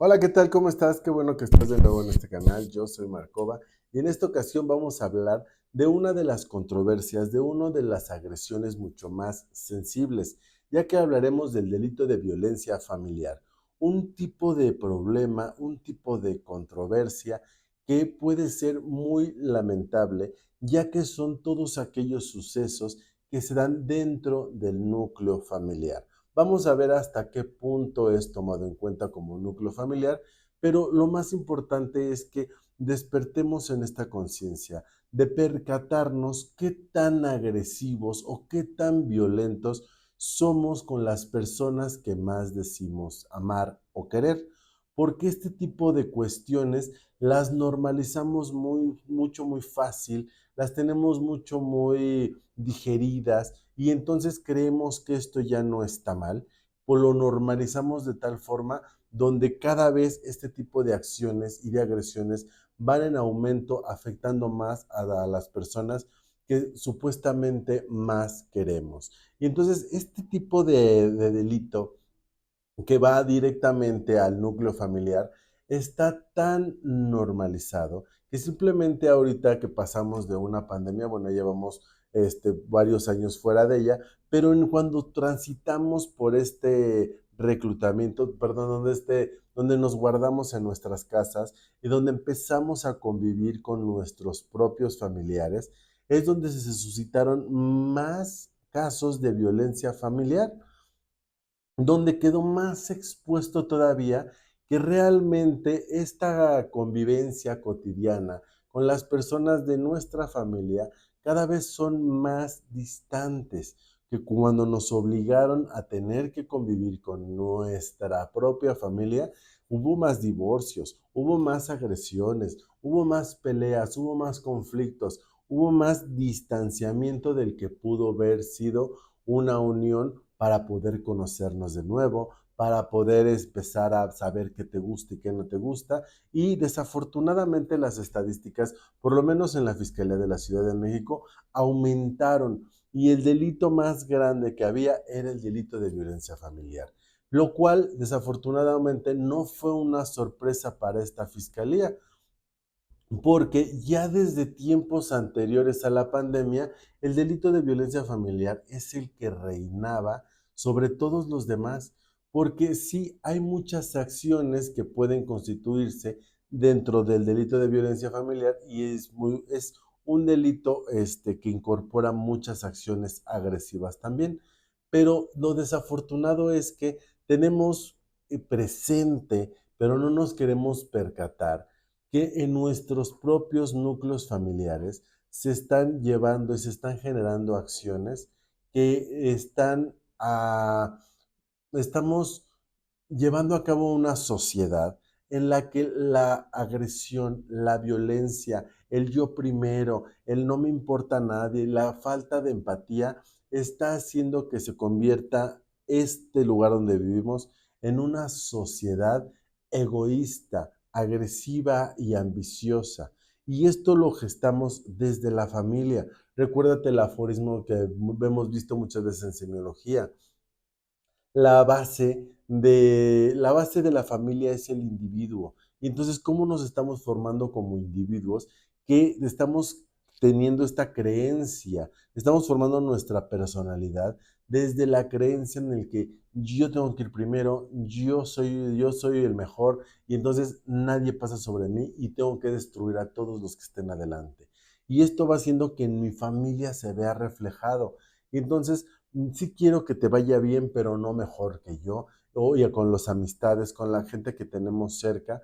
Hola, ¿qué tal? ¿Cómo estás? Qué bueno que estás de nuevo en este canal. Yo soy Marcova y en esta ocasión vamos a hablar de una de las controversias, de una de las agresiones mucho más sensibles, ya que hablaremos del delito de violencia familiar, un tipo de problema, un tipo de controversia que puede ser muy lamentable, ya que son todos aquellos sucesos que se dan dentro del núcleo familiar. Vamos a ver hasta qué punto es tomado en cuenta como núcleo familiar, pero lo más importante es que despertemos en esta conciencia de percatarnos qué tan agresivos o qué tan violentos somos con las personas que más decimos amar o querer, porque este tipo de cuestiones las normalizamos muy fácil, las tenemos muy digeridas y entonces creemos que esto ya no está mal, pues lo normalizamos de tal forma donde cada vez este tipo de acciones y de agresiones van en aumento, afectando más a las personas que supuestamente más queremos. Y entonces este tipo de delito que va directamente al núcleo familiar, está tan normalizado que simplemente ahorita que pasamos de una pandemia, bueno, llevamos varios años fuera de ella, pero cuando transitamos por este reclutamiento, perdón, donde nos guardamos en nuestras casas y donde empezamos a convivir con nuestros propios familiares, es donde se suscitaron más casos de violencia familiar, donde quedó más expuesto todavía que realmente esta convivencia cotidiana con las personas de nuestra familia cada vez son más distantes, que cuando nos obligaron a tener que convivir con nuestra propia familia, hubo más divorcios, hubo más agresiones, hubo más peleas, hubo más conflictos, hubo más distanciamiento del que pudo haber sido una unión para poder conocernos de nuevo, para poder empezar a saber qué te gusta y qué no te gusta. Y desafortunadamente las estadísticas, por lo menos en la Fiscalía de la Ciudad de México, aumentaron y el delito más grande que había era el delito de violencia familiar, lo cual desafortunadamente no fue una sorpresa para esta fiscalía, porque ya desde tiempos anteriores a la pandemia, el delito de violencia familiar es el que reinaba sobre todos los demás, porque sí hay muchas acciones que pueden constituirse dentro del delito de violencia familiar y es un delito que incorpora muchas acciones agresivas también. Pero lo desafortunado es que tenemos presente, pero no nos queremos percatar que en nuestros propios núcleos familiares se están llevando y se están generando acciones que estamos llevando a cabo una sociedad en la que la agresión, la violencia, el yo primero, el no me importa a nadie, la falta de empatía está haciendo que se convierta este lugar donde vivimos en una sociedad egoísta, agresiva y ambiciosa. Y esto lo gestamos desde la familia. Recuérdate el aforismo que hemos visto muchas veces en semiología: la base de la familia es el individuo. Y entonces, ¿cómo nos estamos formando como individuos que estamos teniendo esta creencia? Estamos formando nuestra personalidad desde la creencia en el que yo tengo que ir primero, yo soy el mejor y entonces nadie pasa sobre mí y tengo que destruir a todos los que estén adelante. Y esto va haciendo que en mi familia se vea reflejado. Y entonces sí quiero que te vaya bien, pero no mejor que yo, o ya con las amistades, con la gente que tenemos cerca.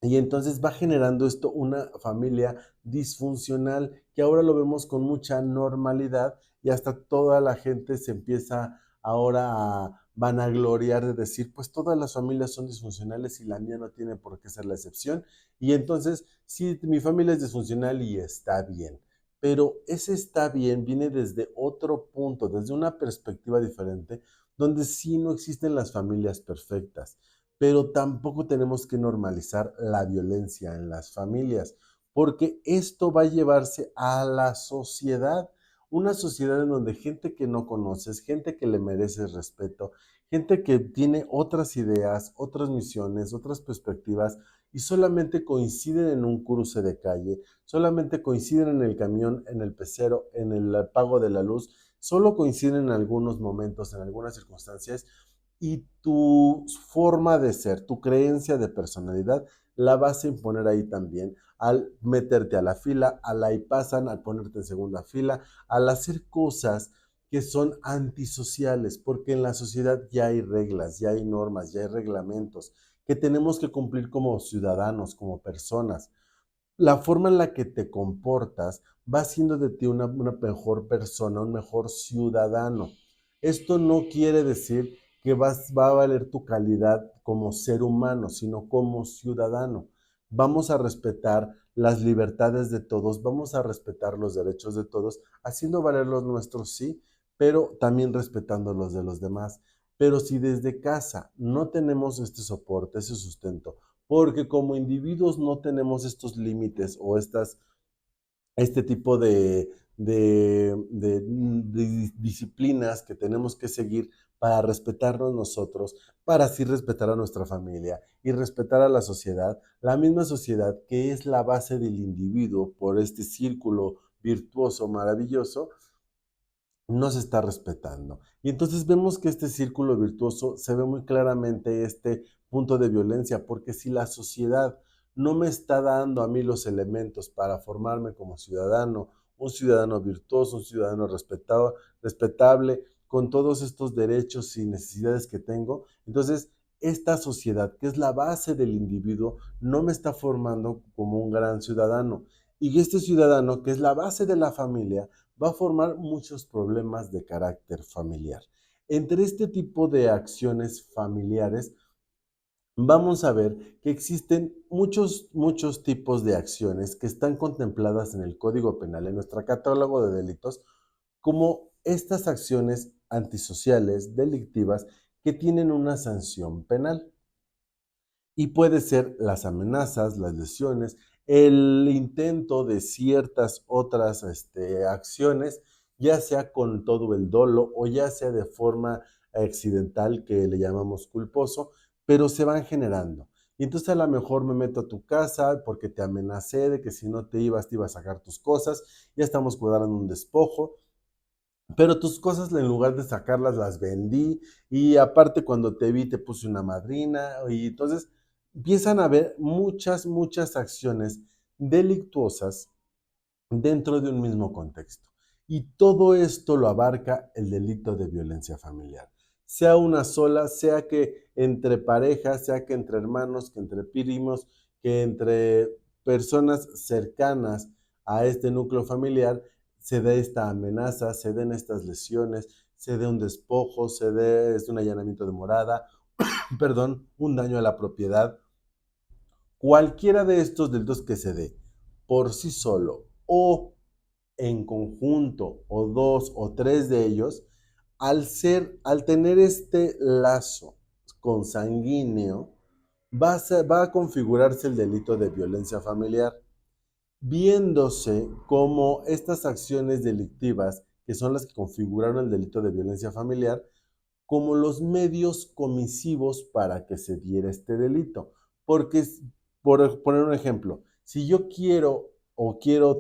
Y entonces va generando esto una familia disfuncional que ahora lo vemos con mucha normalidad y hasta toda la gente se empieza ahora a vanagloriar de decir, pues todas las familias son disfuncionales y la mía no tiene por qué ser la excepción. Y entonces, sí, mi familia es disfuncional y está bien, pero ese está bien viene desde otro punto, desde una perspectiva diferente, donde sí no existen las familias perfectas, pero tampoco tenemos que normalizar la violencia en las familias, porque esto va a llevarse a la sociedad, una sociedad en donde gente que no conoces, gente que le mereces respeto, gente que tiene otras ideas, otras misiones, otras perspectivas y solamente coinciden en un cruce de calle, solamente coinciden en el camión, en el pecero, en el pago de la luz, solo coinciden en algunos momentos, en algunas circunstancias y tu forma de ser, tu creencia de personalidad la vas a imponer ahí también al meterte a la fila, al ahí pasan, al ponerte en segunda fila, al hacer cosas que son antisociales, porque en la sociedad ya hay reglas, ya hay normas, ya hay reglamentos que tenemos que cumplir como ciudadanos, como personas. La forma en la que te comportas va haciendo de ti una mejor persona, un mejor ciudadano. Esto no quiere decir que va a valer tu calidad como ser humano, sino como ciudadano. Vamos a respetar las libertades de todos, vamos a respetar los derechos de todos, haciendo valer los nuestros, sí, pero también respetando los de los demás. Pero si desde casa no tenemos este soporte, ese sustento, porque como individuos no tenemos estos límites o este tipo de disciplinas que tenemos que seguir para respetarnos nosotros, para así respetar a nuestra familia y respetar a la misma sociedad que es la base del individuo por este círculo virtuoso, maravilloso, no se está respetando. Y entonces vemos que este círculo virtuoso se ve muy claramente este punto de violencia, porque si la sociedad no me está dando a mí los elementos para formarme como ciudadano, un ciudadano virtuoso, un ciudadano respetado, respetable, con todos estos derechos y necesidades que tengo, entonces esta sociedad, que es la base del individuo, no me está formando como un gran ciudadano. Y este ciudadano, que es la base de la familia, va a formar muchos problemas de carácter familiar. Entre este tipo de acciones familiares, vamos a ver que existen muchos tipos de acciones que están contempladas en el Código Penal, en nuestro catálogo de delitos, como estas acciones antisociales, delictivas, que tienen una sanción penal. Y puede ser las amenazas, las lesiones, el intento de ciertas otras acciones, ya sea con todo el dolo o ya sea de forma accidental que le llamamos culposo, pero se van generando. Y entonces a lo mejor me meto a tu casa porque te amenacé de que si no te ibas a sacar tus cosas, ya estamos cuidando un despojo, pero tus cosas en lugar de sacarlas las vendí y aparte cuando te vi te puse una madrina y entonces empiezan a haber muchas acciones delictuosas dentro de un mismo contexto. Y todo esto lo abarca el delito de violencia familiar. Sea una sola, sea que entre parejas, sea que entre hermanos, que entre primos, que entre personas cercanas a este núcleo familiar, se dé esta amenaza, se den estas lesiones, se dé un despojo, se dé un allanamiento de morada, perdón, un daño a la propiedad. Cualquiera de estos delitos que se dé por sí solo o en conjunto o dos o tres de ellos, al tener este lazo consanguíneo, va a configurarse el delito de violencia familiar, viéndose como estas acciones delictivas, que son las que configuraron el delito de violencia familiar, como los medios comisivos para que se diera este delito. Porque, por poner un ejemplo, si yo quiero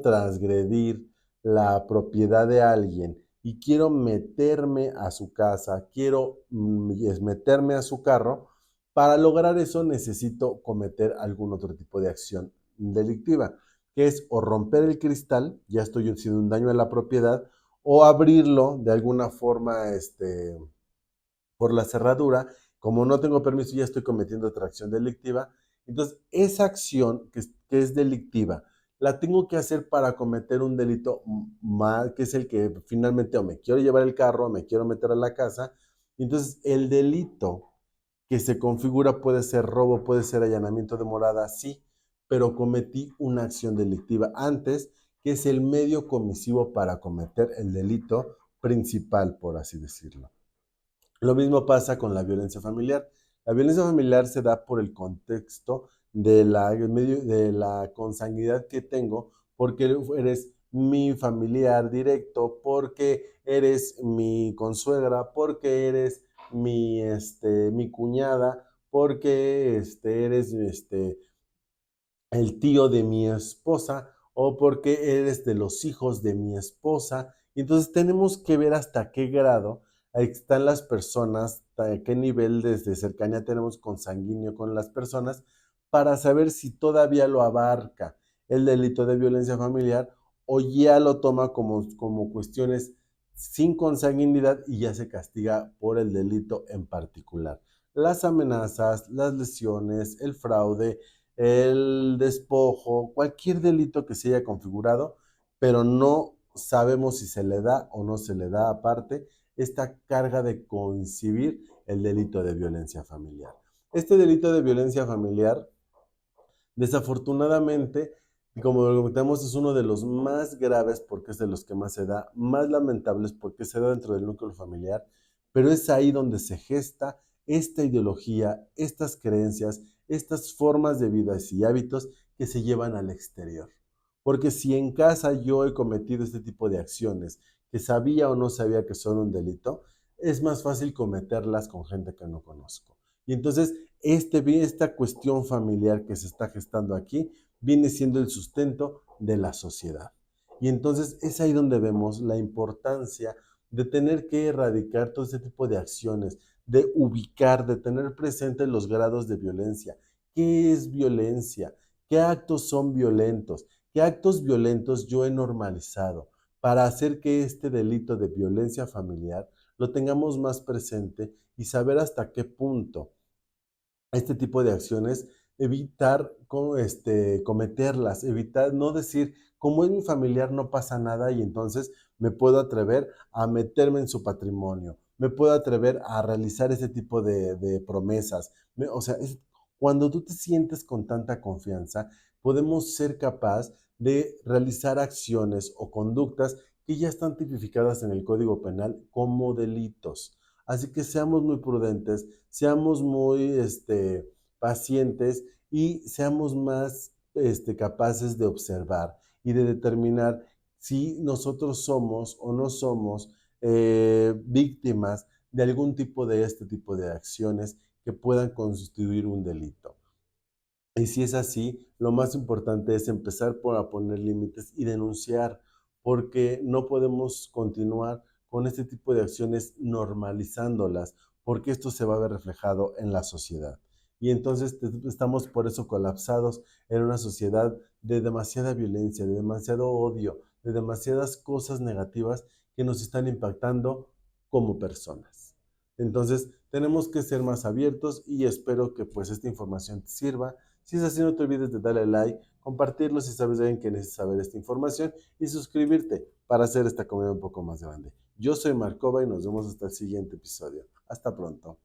transgredir la propiedad de alguien y quiero meterme a su casa, quiero meterme a su carro, para lograr eso necesito cometer algún otro tipo de acción delictiva, que es o romper el cristal, ya estoy haciendo un daño a la propiedad, o abrirlo de alguna forma, por la cerradura, como no tengo permiso, ya estoy cometiendo otra acción delictiva. Entonces, esa acción que es delictiva, la tengo que hacer para cometer un delito mal, que es el que finalmente o me quiero llevar el carro, o me quiero meter a la casa. Entonces, el delito que se configura puede ser robo, puede ser allanamiento de morada, sí, pero cometí una acción delictiva antes, que es el medio comisivo para cometer el delito principal, por así decirlo. Lo mismo pasa con la violencia familiar. La violencia familiar se da por el contexto de la consanguinidad que tengo, porque eres mi familiar directo, porque eres mi consuegra, porque eres mi cuñada, porque eres el tío de mi esposa o porque eres de los hijos de mi esposa. Y entonces tenemos que ver hasta qué grado están las personas, a qué nivel de cercanía tenemos consanguíneo con las personas para saber si todavía lo abarca el delito de violencia familiar o ya lo toma como cuestiones sin consanguinidad y ya se castiga por el delito en particular. Las amenazas, las lesiones, el fraude, el despojo, cualquier delito que se haya configurado, pero no sabemos si se le da o no se le da aparte esta carga de coincidir el delito de violencia familiar. Este delito de violencia familiar, desafortunadamente, y como lo comentamos, es uno de los más graves porque es de los que más se da, más lamentables porque se da dentro del núcleo familiar, pero es ahí donde se gesta esta ideología, estas creencias, estas formas de vida y hábitos que se llevan al exterior. Porque si en casa yo he cometido este tipo de acciones, que sabía o no sabía que son un delito, es más fácil cometerlas con gente que no conozco. Y entonces esta cuestión familiar que se está gestando aquí viene siendo el sustento de la sociedad. Y entonces es ahí donde vemos la importancia de tener que erradicar todo este tipo de acciones, de ubicar, de tener presentes los grados de violencia. ¿Qué es violencia? ¿Qué actos son violentos? ¿Qué actos violentos yo he normalizado para hacer que este delito de violencia familiar lo tengamos más presente y saber hasta qué punto este tipo de acciones, evitar cometerlas, evitar no decir, como es mi familiar no pasa nada y entonces me puedo atrever a meterme en su patrimonio, me puedo atrever a realizar ese tipo de promesas. O sea, cuando tú te sientes con tanta confianza, podemos ser capaz de realizar acciones o conductas que ya están tipificadas en el Código Penal como delitos. Así que seamos muy prudentes, seamos muy pacientes y seamos más capaces de observar y de determinar si nosotros somos o no somos víctimas de algún tipo de este tipo de acciones que puedan constituir un delito. Y si es así, lo más importante es empezar por a poner límites y denunciar, porque no podemos continuar con este tipo de acciones normalizándolas, porque esto se va a ver reflejado en la sociedad. Y entonces estamos por eso colapsados en una sociedad de demasiada violencia, de demasiado odio, de demasiadas cosas negativas que nos están impactando como personas. Entonces, tenemos que ser más abiertos y espero que pues esta información te sirva. Si es así, no te olvides de darle like, compartirlo si sabes de alguien que necesita saber esta información y suscribirte para hacer esta comunidad un poco más grande. Yo soy Marcova y nos vemos hasta el siguiente episodio. Hasta pronto.